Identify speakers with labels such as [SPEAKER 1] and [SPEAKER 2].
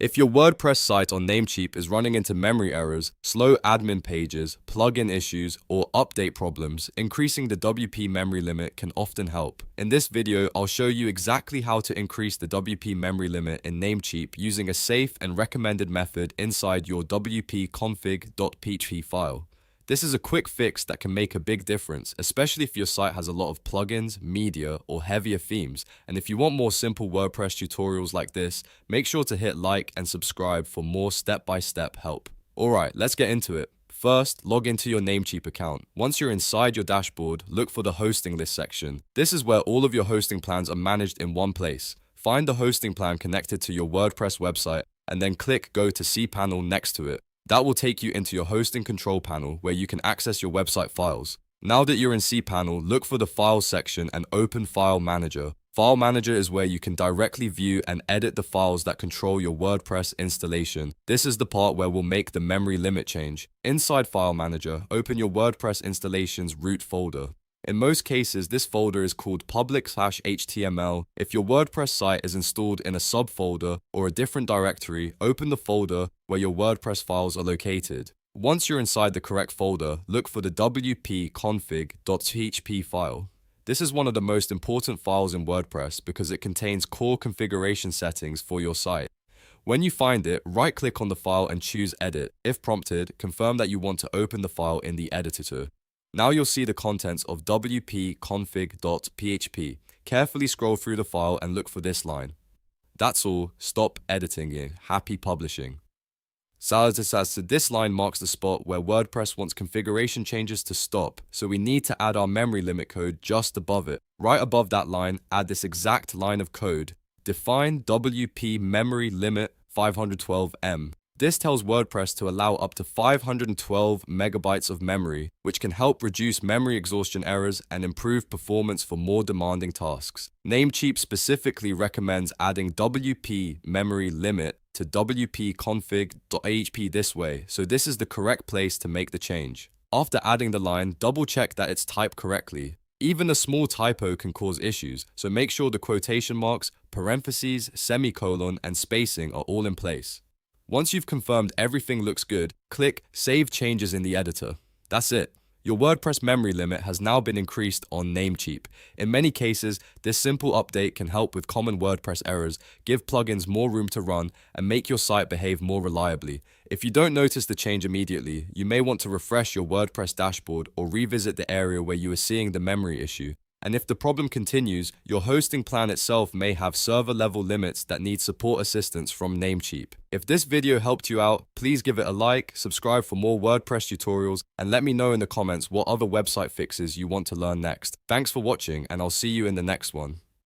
[SPEAKER 1] If your WordPress site on Namecheap is running into memory errors, slow admin pages, plugin issues, or update problems, increasing the WP memory limit can often help. In this video, I'll show you exactly how to increase the WP memory limit in Namecheap using a safe and recommended method inside your wp-config.php file. This is a quick fix that can make a big difference, especially if your site has a lot of plugins, media, or heavier themes. And if you want more simple WordPress tutorials like this, make sure to hit like and subscribe for more step-by-step help. Alright, let's get into it. First, log into your Namecheap account. Once you're inside your dashboard, look for the hosting list section. This is where all of your hosting plans are managed in one place. Find the hosting plan connected to your WordPress website and then click Go to cPanel next to it. That will take you into your hosting control panel where you can access your website files. Now that you're in cPanel, look for the Files section and open File Manager. File Manager is where you can directly view and edit the files that control your WordPress installation. This is the part where we'll make the memory limit change. Inside File Manager, open your WordPress installation's root folder. In most cases, this folder is called public/HTML. If your WordPress site is installed in a subfolder or a different directory, open the folder where your WordPress files are located. Once you're inside the correct folder, look for the wp-config.php file. This is one of the most important files in WordPress because it contains core configuration settings for your site. When you find it, right-click on the file and choose Edit. If prompted, confirm that you want to open the file in the editor. Now you'll see the contents of wp-config.php. Carefully scroll through the file and look for this line. That's all, stop editing it, happy publishing. So this line marks the spot where WordPress wants configuration changes to stop, so we need to add our memory limit code just above it. Right above that line, add this exact line of code. Define WP memory limit 512M. This tells WordPress to allow up to 512 megabytes of memory, which can help reduce memory exhaustion errors and improve performance for more demanding tasks. Namecheap specifically recommends adding WP memory limit to wp-config.php this way, so this is the correct place to make the change. After adding the line, double check that it's typed correctly. Even a small typo can cause issues, so make sure the quotation marks, parentheses, semicolon, and spacing are all in place. Once you've confirmed everything looks good, click Save Changes in the editor. That's it. Your WordPress memory limit has now been increased on Namecheap. In many cases, this simple update can help with common WordPress errors, give plugins more room to run, and make your site behave more reliably. If you don't notice the change immediately, you may want to refresh your WordPress dashboard or revisit the area where you are seeing the memory issue. And if the problem continues, your hosting plan itself may have server-level limits that need support assistance from Namecheap. If this video helped you out, please give it a like, subscribe for more WordPress tutorials, and let me know in the comments what other website fixes you want to learn next. Thanks for watching, and I'll see you in the next one.